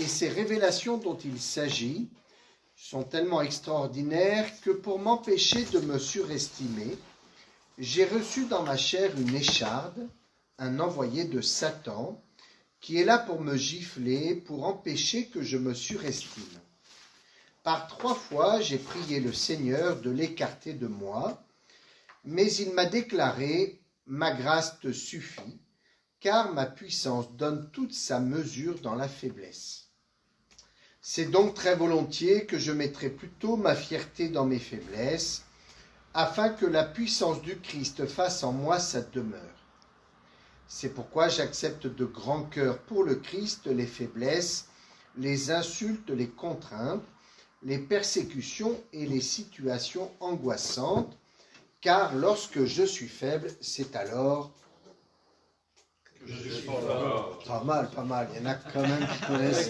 et ces révélations dont il s'agit sont tellement extraordinaires que pour m'empêcher de me surestimer, j'ai reçu dans ma chair une écharde, un envoyé de Satan, qui est là pour me gifler, pour empêcher que je me surestime. Par 3 fois, j'ai prié le Seigneur de l'écarter de moi, mais il m'a déclaré « Ma grâce te suffit, car ma puissance donne toute sa mesure dans la faiblesse. » C'est donc très volontiers que je mettrai plutôt ma fierté dans mes faiblesses, afin que la puissance du Christ fasse en moi sa demeure. C'est pourquoi j'accepte de grand cœur pour le Christ les faiblesses, les insultes, les contraintes, les persécutions et les situations angoissantes, car lorsque je suis faible, c'est alors que je suis fort. Pas mal. Il y en a quand même qui connaissent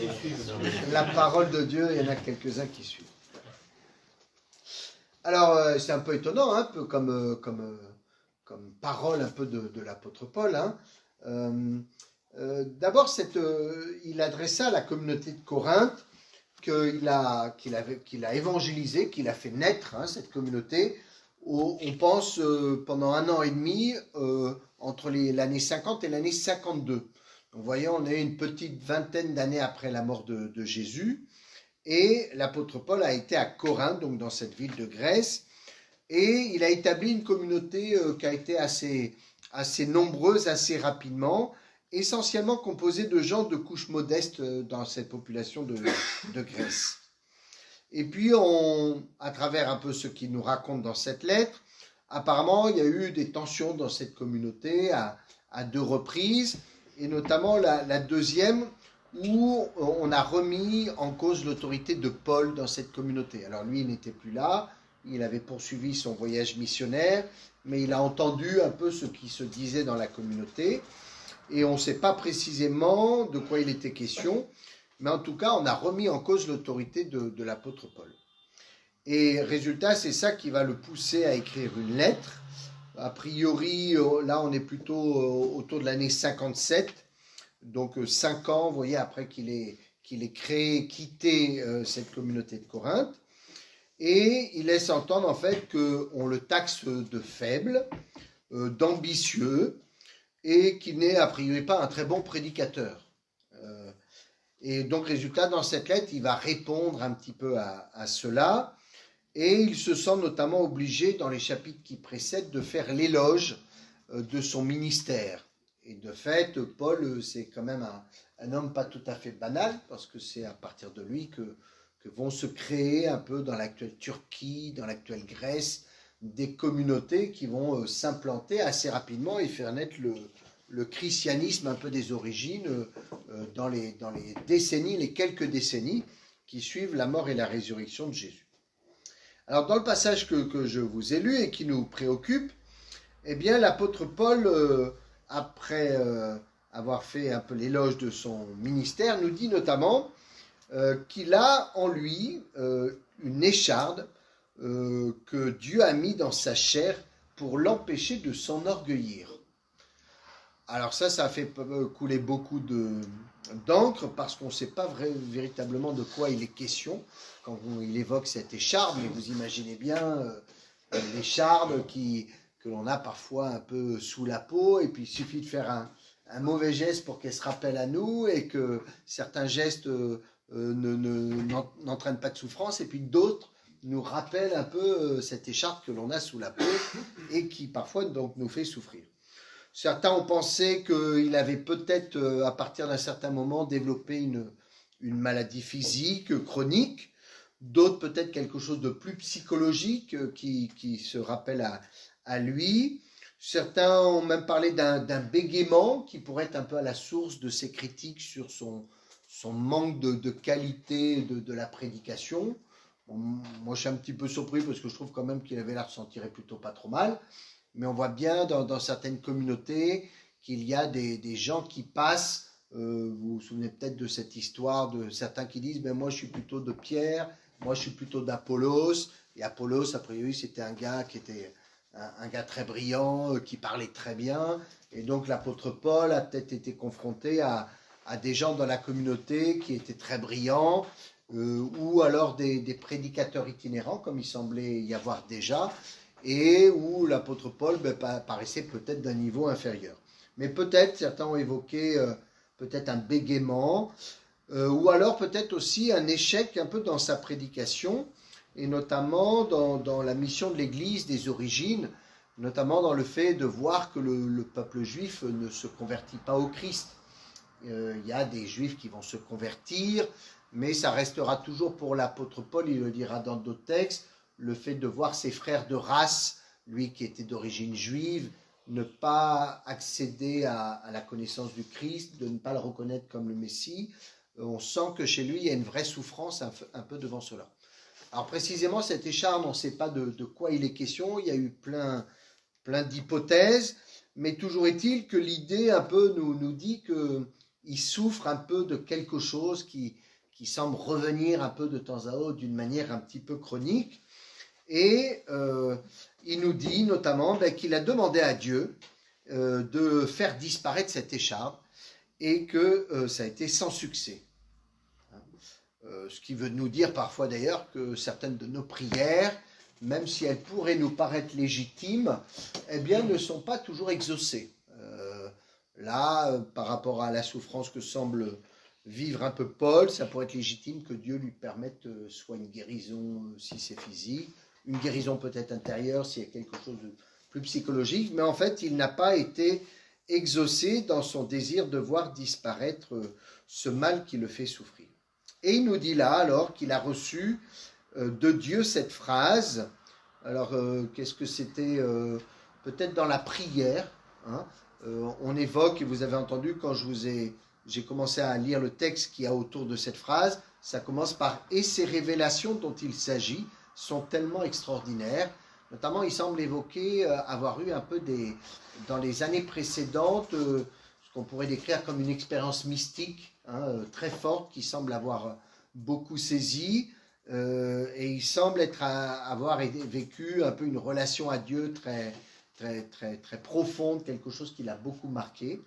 la parole de Dieu, il y en a quelques-uns qui suivent. Alors, c'est un peu étonnant, un peu comme parole un peu de l'apôtre Paul. D'abord, il adressa à la communauté de Corinthe qu'il a évangélisé, qu'il a fait naître, cette communauté. On pense pendant 1 an et demi, entre l'année 50 et l'année 52. Donc, vous voyez, on est une petite vingtaine d'années après la mort de Jésus. Et l'apôtre Paul a été à Corinthe, donc dans cette ville de Grèce, et il a établi une communauté qui a été assez nombreuse, assez rapidement, essentiellement composée de gens de couches modestes dans cette population de Grèce. Et puis, à travers un peu ce qu'il nous raconte dans cette lettre, apparemment, il y a eu des tensions dans cette communauté à 2 reprises, et notamment la deuxième, où on a remis en cause l'autorité de Paul dans cette communauté. Alors lui, il n'était plus là, il avait poursuivi son voyage missionnaire, mais il a entendu un peu ce qui se disait dans la communauté, et on ne sait pas précisément de quoi il était question, mais en tout cas, on a remis en cause l'autorité de l'apôtre Paul. Et résultat, c'est ça qui va le pousser à écrire une lettre. A priori, là, on est plutôt autour de l'année 57, donc 5 ans, vous voyez, après qu'il ait quitté cette communauté de Corinthe. Et il laisse entendre en fait qu'on le taxe de faible, d'ambitieux, et qu'il n'est a priori pas un très bon prédicateur. Et donc, résultat, dans cette lettre, il va répondre un petit peu à cela, et il se sent notamment obligé, dans les chapitres qui précèdent, de faire l'éloge de son ministère. Et de fait, Paul, c'est quand même un homme pas tout à fait banal, parce que c'est à partir de lui que vont se créer un peu dans l'actuelle Turquie, dans l'actuelle Grèce, des communautés qui vont s'implanter assez rapidement et faire naître le christianisme un peu des origines dans les décennies, les quelques décennies qui suivent la mort et la résurrection de Jésus. Alors dans le passage que je vous ai lu et qui nous préoccupe, eh bien l'apôtre Paul, après avoir fait un peu l'éloge de son ministère, nous dit notamment qu'il a en lui une écharde que Dieu a mis dans sa chair pour l'empêcher de s'enorgueillir. Alors ça a fait couler beaucoup d'encre parce qu'on ne sait pas véritablement de quoi il est question quand il évoque cette écharde, mais vous imaginez bien l'écharde que l'on a parfois un peu sous la peau, et puis il suffit de faire un mauvais geste pour qu'elle se rappelle à nous, et que certains gestes n'entraînent pas de souffrance, et puis d'autres nous rappellent un peu cette écharde que l'on a sous la peau et qui parfois donc nous fait souffrir. Certains ont pensé qu'il avait peut-être, à partir d'un certain moment, développé une maladie physique chronique, d'autres peut-être quelque chose de plus psychologique qui se rappelle à lui. Certains ont même parlé d'un bégaiement qui pourrait être un peu à la source de ces critiques sur son manque de qualité de la prédication. Bon, moi, je suis un petit peu surpris parce que je trouve quand même qu'il avait l'air de s'en tirer plutôt pas trop mal. Mais on voit bien dans certaines communautés qu'il y a des gens qui passent, vous vous souvenez peut-être de cette histoire de certains qui disent moi je suis plutôt de Pierre, moi je suis plutôt d'Apollos, et Apollos a priori c'était un gars qui était un gars très brillant, qui parlait très bien, et donc l'apôtre Paul a peut-être été confronté à à des gens dans la communauté qui étaient très brillants, ou alors des prédicateurs itinérants, comme il semblait y avoir déjà, et où l'apôtre Paul paraissait peut-être d'un niveau inférieur. Mais peut-être, certains ont évoqué peut-être un bégaiement, ou alors peut-être aussi un échec un peu dans sa prédication, et notamment dans la mission de l'Église des origines, notamment dans le fait de voir que le peuple juif ne se convertit pas au Christ. Il y a des juifs qui vont se convertir, mais ça restera toujours pour l'apôtre Paul, il le dira dans d'autres textes, le fait de voir ses frères de race, lui qui était d'origine juive, ne pas accéder à la connaissance du Christ, de ne pas le reconnaître comme le Messie. On sent que chez lui, il y a une vraie souffrance un peu devant cela. Alors précisément, cet écharpe, on ne sait pas de quoi il est question, il y a eu plein d'hypothèses, mais toujours est-il que l'idée un peu nous dit qu'il souffre un peu de quelque chose qui semble revenir un peu de temps à autre d'une manière un petit peu chronique. Et il nous dit notamment qu'il a demandé à Dieu de faire disparaître cette écharpe et que ça a été sans succès. Ce qui veut nous dire parfois d'ailleurs que certaines de nos prières, même si elles pourraient nous paraître légitimes, eh bien, ne sont pas toujours exaucées. Là, par rapport à la souffrance que semble vivre un peu Paul, ça pourrait être légitime que Dieu lui permette soit une guérison si c'est physique, une guérison peut-être intérieure s'il y a quelque chose de plus psychologique, mais en fait, il n'a pas été exaucé dans son désir de voir disparaître ce mal qui le fait souffrir. Et il nous dit là alors qu'il a reçu de Dieu cette phrase. Alors, qu'est-ce que c'était peut-être dans la prière, hein, on évoque, et vous avez entendu quand j'ai commencé à lire le texte qui y a autour de cette phrase, ça commence par « et ces révélations dont il s'agit sont tellement extraordinaires ». Notamment, il semble évoquer avoir eu un peu dans les années précédentes, ce qu'on pourrait décrire comme une expérience mystique, hein, très forte, qui semble avoir beaucoup saisi. Et il semble avoir vécu un peu une relation à Dieu très profonde, quelque chose qui l'a beaucoup marqué.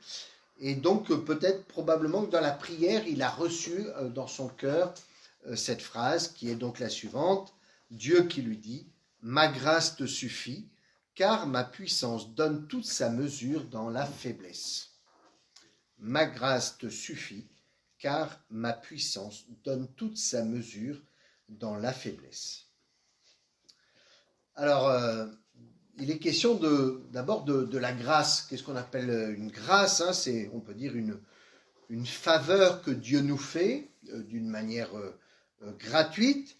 Et donc peut-être probablement que dans la prière, il a reçu dans son cœur cette phrase qui est donc la suivante. Dieu qui lui dit « Ma grâce te suffit, car ma puissance donne toute sa mesure dans la faiblesse. » Ma grâce te suffit, car ma puissance donne toute sa mesure dans la faiblesse. Alors, il est question d'abord de la grâce. Qu'est-ce qu'on appelle une grâce, hein? C'est, on peut dire, une faveur que Dieu nous fait d'une manière gratuite.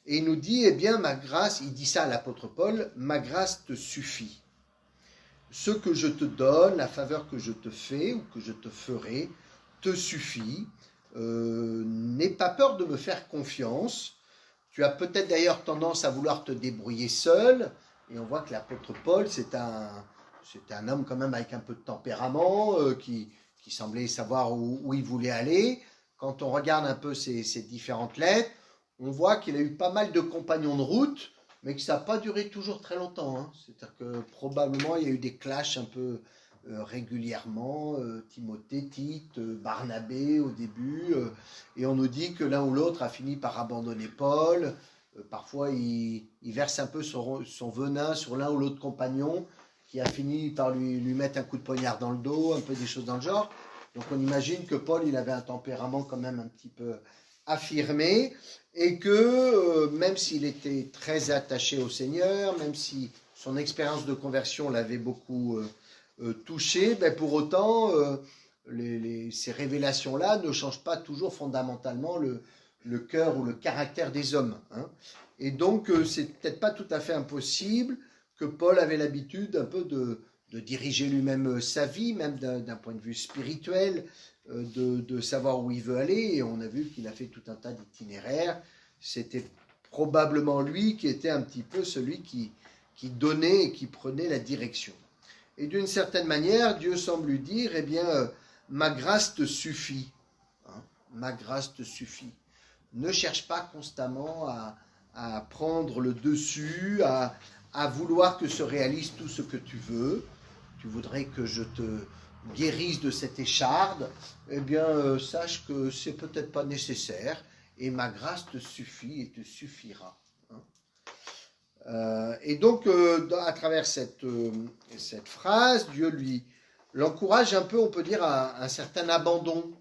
Et il nous dit, eh bien, ma grâce, il dit ça à l'apôtre Paul, ma grâce te suffit. Ce que je te donne, la faveur que je te fais ou que je te ferai, te suffit. N'aie pas peur de me faire confiance. Tu as peut-être d'ailleurs tendance à vouloir te débrouiller seul, et on voit que l'apôtre Paul, c'est un homme quand même avec un peu de tempérament, qui semblait savoir où il voulait aller. Quand on regarde un peu ses différentes lettres, on voit qu'il a eu pas mal de compagnons de route, mais que ça n'a pas duré toujours très longtemps, hein. C'est-à-dire que probablement il y a eu des clashs un peu régulièrement, Timothée, Tite, Barnabé au début, et on nous dit que l'un ou l'autre a fini par abandonner Paul. Parfois il verse un peu son venin sur l'un ou l'autre compagnon qui a fini par lui mettre un coup de poignard dans le dos, un peu des choses dans le genre. Donc on imagine que Paul, il avait un tempérament quand même un petit peu affirmé, et que même s'il était très attaché au Seigneur, même si son expérience de conversion l'avait beaucoup touché, ben pour autant, ces révélations-là ne changent pas toujours fondamentalement le cœur ou le caractère des hommes, hein. Et donc, c'est peut-être pas tout à fait impossible que Paul avait l'habitude un peu de diriger lui-même sa vie, même d'un point de vue spirituel, de savoir où il veut aller. Et on a vu qu'il a fait tout un tas d'itinéraires. C'était probablement lui qui était un petit peu celui qui donnait et qui prenait la direction. Et d'une certaine manière, Dieu semble lui dire, eh bien, ma grâce te suffit. Hein, ma grâce te suffit. Ne cherche pas constamment à prendre le dessus, à vouloir que se réalise tout ce que tu veux. Tu voudrais que je te guérisse de cette écharde, eh bien, sache que c'est peut-être pas nécessaire, et ma grâce te suffit et te suffira. Hein. Et donc, à travers cette phrase, Dieu l'encourage un peu, on peut dire, à un certain abandon.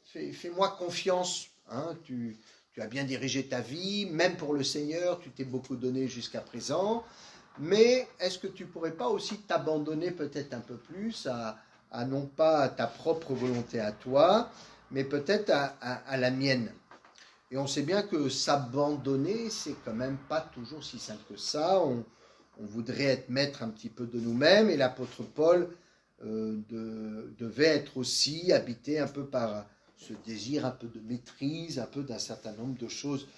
Fais-moi confiance. Hein, tu as bien dirigé ta vie, même pour le Seigneur, tu t'es beaucoup donné jusqu'à présent. Mais est-ce que tu ne pourrais pas aussi t'abandonner peut-être un peu plus à non pas à ta propre volonté à toi, mais peut-être à la mienne. Et on sait bien que s'abandonner, c'est quand même pas toujours si simple que ça. On voudrait être maître un petit peu de nous-mêmes, et l'apôtre Paul devait être aussi habité un peu par ce désir un peu de maîtrise, un peu d'un certain nombre de choses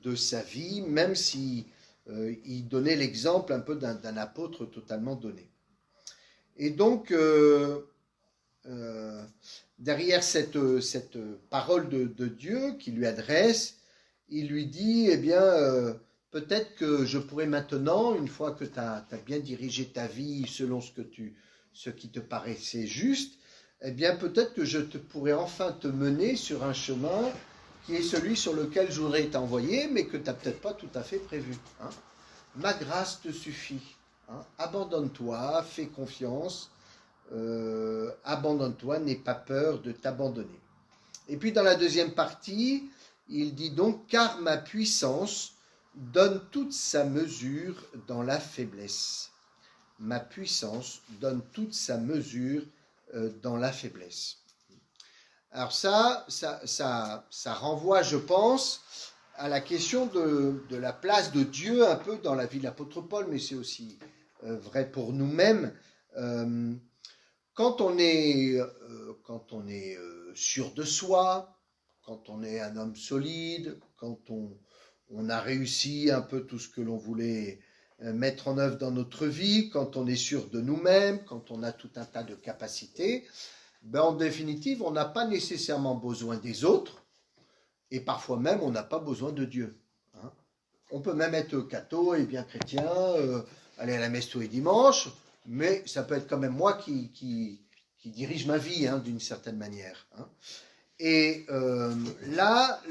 de sa vie, même si il donnait l'exemple un peu d'un apôtre totalement donné. Et donc, derrière cette parole de Dieu qui lui adresse, il lui dit, eh bien, peut-être que je pourrais maintenant, une fois que tu as bien dirigé ta vie selon ce qui te paraissait juste, eh bien, peut-être que je pourrais enfin te mener sur un chemin qui est celui sur lequel je voudrais t'envoyer, mais que tu n'as peut-être pas tout à fait prévu. Hein. Ma grâce te suffit. Hein. Abandonne-toi, fais confiance. Abandonne-toi, n'aie pas peur de t'abandonner. Et puis dans la deuxième partie, il dit donc, car ma puissance donne toute sa mesure dans la faiblesse. Ma puissance donne toute sa mesure dans la faiblesse. Alors ça renvoie, je pense, à la question de la place de Dieu un peu dans la vie de l'apôtre Paul, mais c'est aussi vrai pour nous-mêmes. Quand on est sûr de soi, quand on est un homme solide, quand on a réussi un peu tout ce que l'on voulait mettre en œuvre dans notre vie, quand on est sûr de nous-mêmes, quand on a tout un tas de capacités, ben en définitive, on n'a pas nécessairement besoin des autres, et parfois même, on n'a pas besoin de Dieu. Hein. On peut même être catho et bien chrétien, aller à la messe tous les dimanches, mais ça peut être quand même moi qui dirige ma vie, hein, d'une certaine manière. Hein. Et là,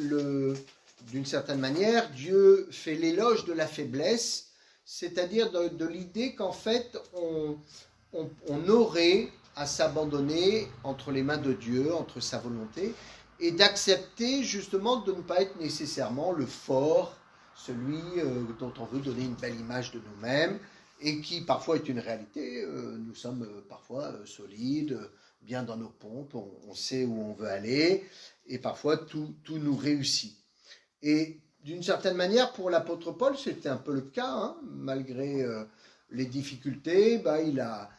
d'une certaine manière, Dieu fait l'éloge de la faiblesse, c'est-à-dire de l'idée qu'en fait, on aurait à s'abandonner entre les mains de Dieu, entre sa volonté, et d'accepter justement de ne pas être nécessairement le fort, celui dont on veut donner une belle image de nous-mêmes, et qui parfois est une réalité. Nous sommes parfois solides, bien dans nos pompes, on sait où on veut aller, et parfois tout nous réussit. Et d'une certaine manière, pour l'apôtre Paul, c'était un peu le cas, hein, malgré les difficultés, bah, il a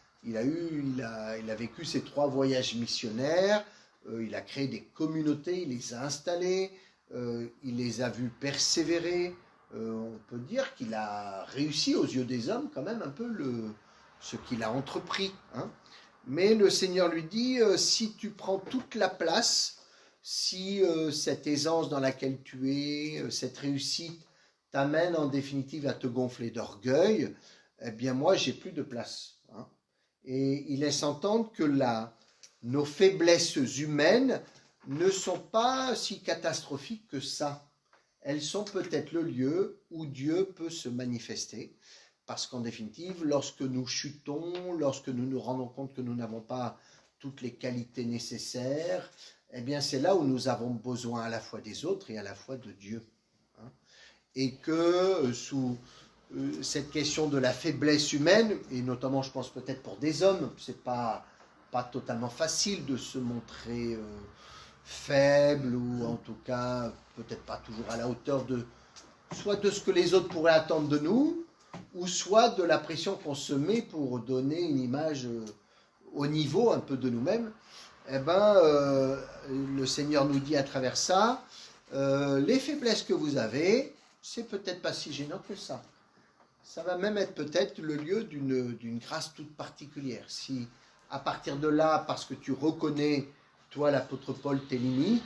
vécu ses 3 voyages missionnaires, il a créé des communautés, il les a installées, il les a vus persévérer. On peut dire qu'il a réussi aux yeux des hommes quand même un peu ce qu'il a entrepris. Hein. Mais le Seigneur lui dit, si tu prends toute la place, si cette aisance dans laquelle tu es, cette réussite t'amène en définitive à te gonfler d'orgueil, eh bien moi j'ai plus de place. Hein. Et il laisse entendre que nos faiblesses humaines ne sont pas si catastrophiques que ça. Elles sont peut-être le lieu où Dieu peut se manifester. Parce qu'en définitive, lorsque nous chutons, lorsque nous nous rendons compte que nous n'avons pas toutes les qualités nécessaires, eh bien c'est là où nous avons besoin à la fois des autres et à la fois de Dieu. Hein. Et que sous cette question de la faiblesse humaine, et notamment je pense peut-être pour des hommes, c'est pas totalement facile de se montrer faible, ou en tout cas peut-être pas toujours à la hauteur soit de ce que les autres pourraient attendre de nous, ou soit de la pression qu'on se met pour donner une image au niveau un peu de nous-mêmes. Eh ben, le Seigneur nous dit à travers ça, les faiblesses que vous avez, c'est peut-être pas si gênant que ça. Ça va même être peut-être le lieu d'une grâce toute particulière. Si à partir de là, parce que tu reconnais, toi l'apôtre Paul, tes limites,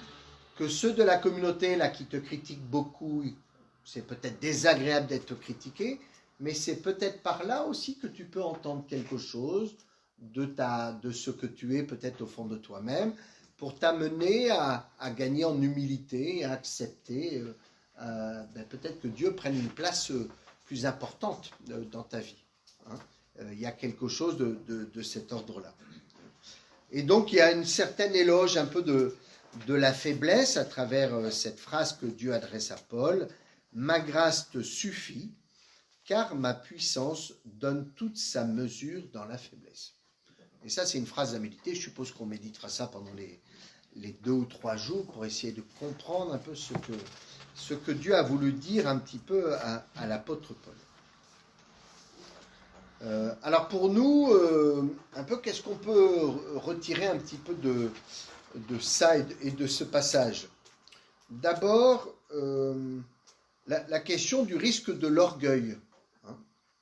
que ceux de la communauté là qui te critiquent beaucoup, c'est peut-être désagréable d'être critiqué, mais c'est peut-être par là aussi que tu peux entendre quelque chose de ce que tu es peut-être au fond de toi-même, pour t'amener à gagner en humilité et à accepter peut-être que Dieu prenne une place plus importante dans ta vie. Hein. Il y a quelque chose de cet ordre-là. Et donc il y a une certaine éloge un peu de la faiblesse à travers cette phrase que Dieu adresse à Paul. Ma grâce te suffit, car ma puissance donne toute sa mesure dans la faiblesse. Et ça, c'est une phrase à méditer. Je suppose qu'on méditera ça pendant les 2 ou 3 jours pour essayer de comprendre un peu ce que Dieu a voulu dire un petit peu à l'apôtre Paul. Alors pour nous, un peu, qu'est-ce qu'on peut retirer un petit peu de ça et de ce passage? D'abord, la question du risque de l'orgueil, hein,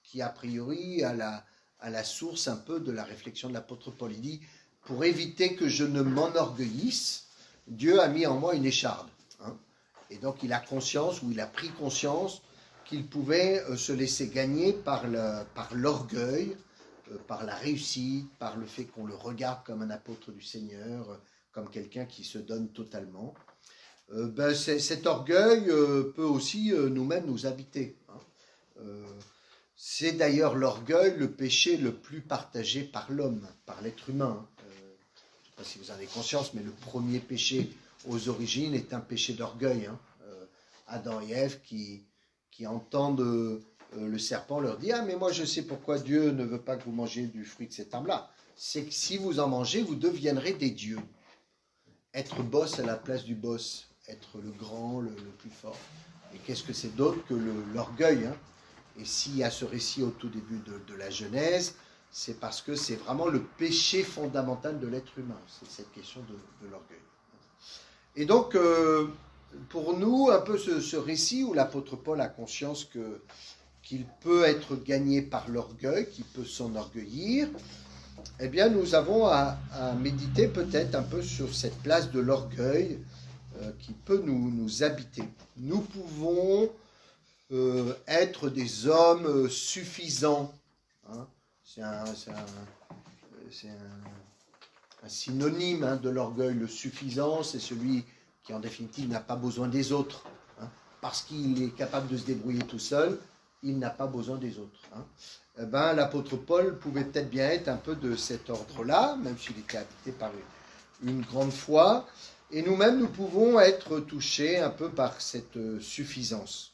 qui a priori à la source un peu de la réflexion de l'apôtre Paul. Il dit, pour éviter que je ne m'enorgueillisse, Dieu a mis en moi une écharde. Hein, et donc il a conscience, ou il a pris conscience, qu'il pouvait se laisser gagner par l'orgueil, par la réussite, par le fait qu'on le regarde comme un apôtre du Seigneur, comme quelqu'un qui se donne totalement. Cet orgueil peut aussi nous-mêmes nous habiter. Hein. C'est d'ailleurs l'orgueil, le péché le plus partagé par l'homme, par l'être humain. Je ne sais pas si vous en avez conscience, mais le premier péché aux origines est un péché d'orgueil. Hein. Adam et Ève qui entendent le serpent leur dire « Ah, mais moi je sais pourquoi Dieu ne veut pas que vous mangiez du fruit de cet arbre-là. C'est que si vous en mangez, vous deviendrez des dieux. Être boss à la place du boss, être le grand, le plus fort. Et qu'est-ce que c'est d'autre que l'orgueil, hein? Et s'il y a ce récit au tout début de la Genèse, c'est parce que c'est vraiment le péché fondamental de l'être humain. C'est cette question de l'orgueil. Et donc, pour nous, un peu ce récit où l'apôtre Paul a conscience qu'il peut être gagné par l'orgueil, qu'il peut s'enorgueillir, eh bien, nous avons à méditer peut-être un peu sur cette place de l'orgueil qui peut nous habiter. Nous pouvons être des hommes suffisants. Hein. C'est un synonyme, hein, de l'orgueil. Le suffisant, c'est celui qui en définitive n'a pas besoin des autres. Hein. Parce qu'il est capable de se débrouiller tout seul, il n'a pas besoin des autres. Hein. L'apôtre Paul pouvait peut-être bien être un peu de cet ordre-là, même s'il était habité par une grande foi. Et nous-mêmes, nous pouvons être touchés un peu par cette suffisance.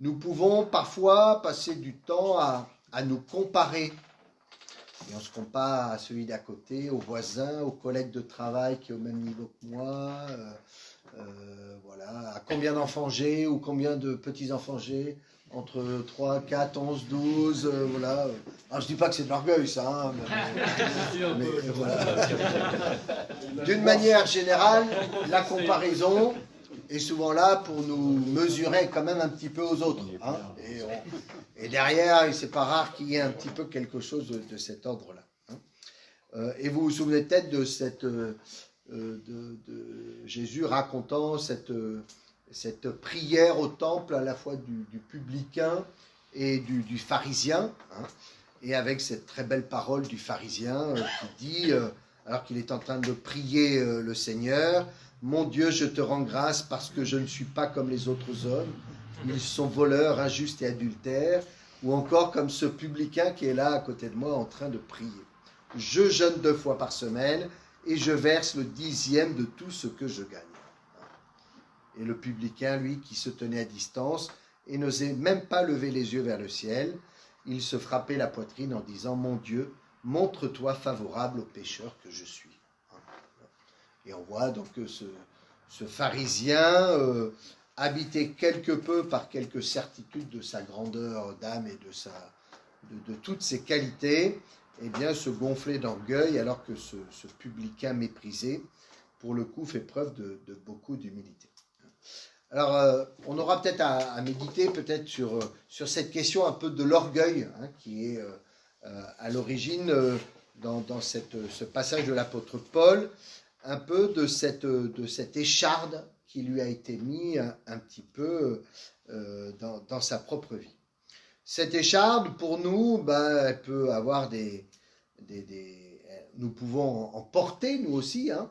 Nous pouvons parfois passer du temps à nous comparer. Et on se compare à celui d'à côté, au voisin, au collègue de travail qui est au même niveau que moi, voilà, à combien d'enfants j'ai ou combien de petits-enfants j'ai, entre 3, 4, 11, 12, voilà. Alors, je dis pas que c'est de l'orgueil, ça, hein, mais voilà. D'une manière générale, la comparaison est souvent là pour nous mesurer quand même un petit peu aux autres. Hein, et derrière, c'est pas rare qu'il y ait un petit peu quelque chose de cet ordre-là. Hein. Et vous vous souvenez peut-être de cette... de Jésus racontant cette prière au temple à la fois du publicain et du pharisien, hein, et avec cette très belle parole du pharisien qui dit, alors qu'il est en train de prier le Seigneur, « Mon Dieu, je te rends grâce parce que je ne suis pas comme les autres hommes, ils sont voleurs, injustes et adultères, ou encore comme ce publicain qui est là à côté de moi en train de prier. Je jeûne 2 fois par semaine, et je verse le 10e de tout ce que je gagne. » Et le publicain, lui, qui se tenait à distance et n'osait même pas lever les yeux vers le ciel, il se frappait la poitrine en disant « Mon Dieu, montre-toi favorable au pécheur que je suis. » Et on voit donc que ce pharisien, habité quelque peu par quelques certitudes de sa grandeur d'âme et de toutes ses qualités, eh bien, se gonfler d'orgueil, alors que ce publicain méprisé, pour le coup, fait preuve de beaucoup d'humilité. Alors, on aura peut-être à méditer peut-être sur cette question un peu de l'orgueil, hein, qui est à l'origine, dans ce passage de l'apôtre Paul, un peu de cette écharde qui lui a été mise un petit peu dans sa propre vie. Cette écharpe, pour nous, ben, elle peut avoir nous pouvons en porter, nous aussi, hein,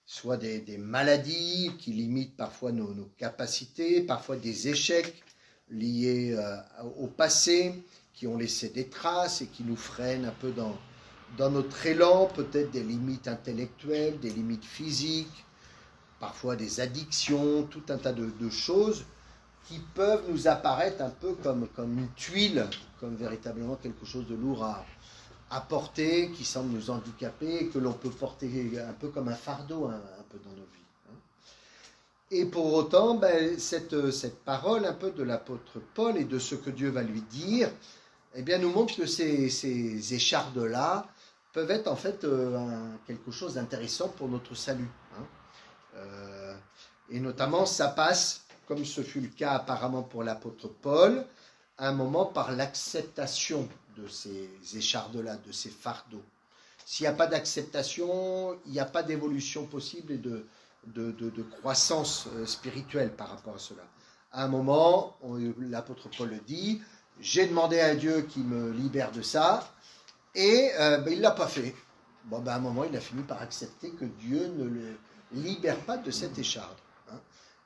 soit des maladies qui limitent parfois nos capacités, parfois des échecs liés au passé, qui ont laissé des traces et qui nous freinent un peu dans notre élan, peut-être des limites intellectuelles, des limites physiques, parfois des addictions, tout un tas de choses qui peuvent nous apparaître un peu comme une tuile, comme véritablement quelque chose de lourd à porter, qui semble nous handicaper, et que l'on peut porter un peu comme un fardeau un peu dans nos vies. Et pour autant, ben, cette parole un peu de l'apôtre Paul et de ce que Dieu va lui dire, eh bien, nous montre que ces échardes-là peuvent être en fait quelque chose d'intéressant pour notre salut. Et notamment, ça passe, comme ce fut le cas apparemment pour l'apôtre Paul, à un moment par l'acceptation de ces échardes-là, de ces fardeaux. S'il n'y a pas d'acceptation, il n'y a pas d'évolution possible et de croissance spirituelle par rapport à cela. À un moment, l'apôtre Paul le dit, j'ai demandé à Dieu qu'il me libère de ça, et il ne l'a pas fait. Bon, ben, à un moment, il a fini par accepter que Dieu ne le libère pas de cette écharde. Hein.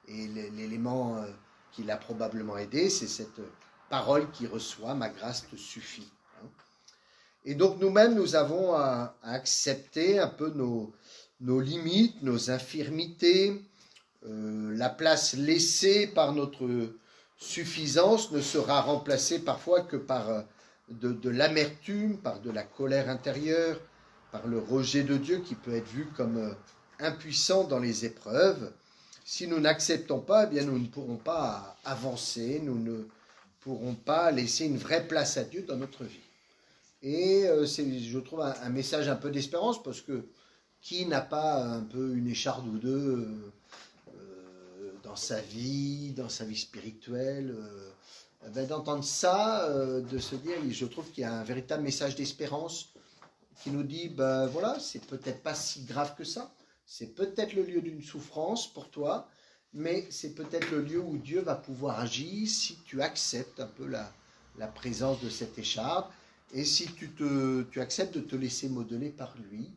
Et l'élément qui l'a probablement aidé, c'est cette parole qu'il reçoit, ma grâce te suffit. Hein. Et donc nous-mêmes, nous avons à accepter un peu nos limites, nos infirmités. La place laissée par notre suffisance ne sera remplacée parfois que par de l'amertume, par de la colère intérieure, par le rejet de Dieu qui peut être vu comme impuissant dans les épreuves. Si nous n'acceptons pas, eh bien nous ne pourrons pas avancer, nous ne pourrons pas laisser une vraie place à Dieu dans notre vie. Et c'est, je trouve, un message un peu d'espérance, parce que qui n'a pas un peu une écharde ou deux dans sa vie spirituelle, d'entendre ça, de se dire, je trouve qu'il y a un véritable message d'espérance qui nous dit, ben voilà, c'est peut-être pas si grave que ça, c'est peut-être le lieu d'une souffrance pour toi, mais c'est peut-être le lieu où Dieu va pouvoir agir si tu acceptes un peu la présence de cette écharpe, et si tu acceptes de te laisser modeler par lui,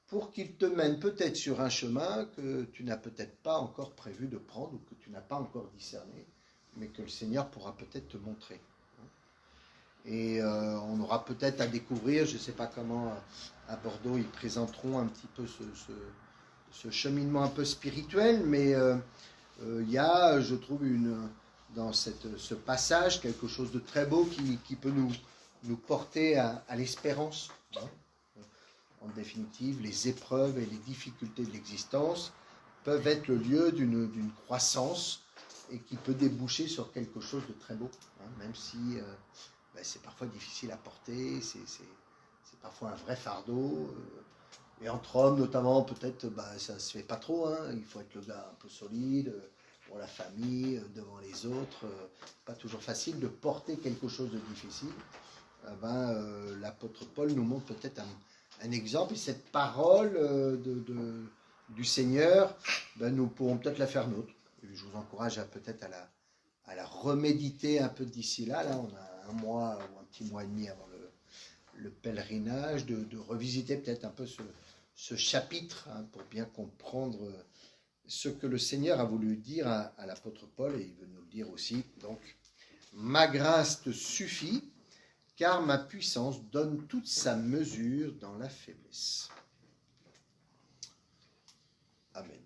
pour qu'il te mène peut-être sur un chemin que tu n'as peut-être pas encore prévu de prendre ou que tu n'as pas encore discerné, mais que le Seigneur pourra peut-être te montrer. Et on aura peut-être à découvrir, je ne sais pas comment à Bordeaux ils présenteront un petit peu ce cheminement un peu spirituel, mais il y a, je trouve, dans ce passage quelque chose de très beau qui peut nous porter à l'espérance. En définitive, les épreuves et les difficultés de l'existence peuvent être le lieu d'une croissance et qui peut déboucher sur quelque chose de très beau, hein, même si c'est parfois difficile à porter, c'est parfois un vrai fardeau. Et entre hommes, notamment, peut-être, ça ne se fait pas trop. Hein, il faut être le gars un peu solide pour la famille, devant les autres. Pas toujours facile de porter quelque chose de difficile. L'apôtre Paul nous montre peut-être un exemple, et cette parole du Seigneur, nous pourrons peut-être la faire nôtre. Je vous encourage peut-être à la reméditer un peu d'ici là. Là, on a un mois ou un petit mois et demi avant le pèlerinage, de revisiter peut-être un peu ce chapitre, hein, pour bien comprendre ce que le Seigneur a voulu dire à l'apôtre Paul, et il veut nous le dire aussi. Donc, ma grâce te suffit, car ma puissance donne toute sa mesure dans la faiblesse. Amen.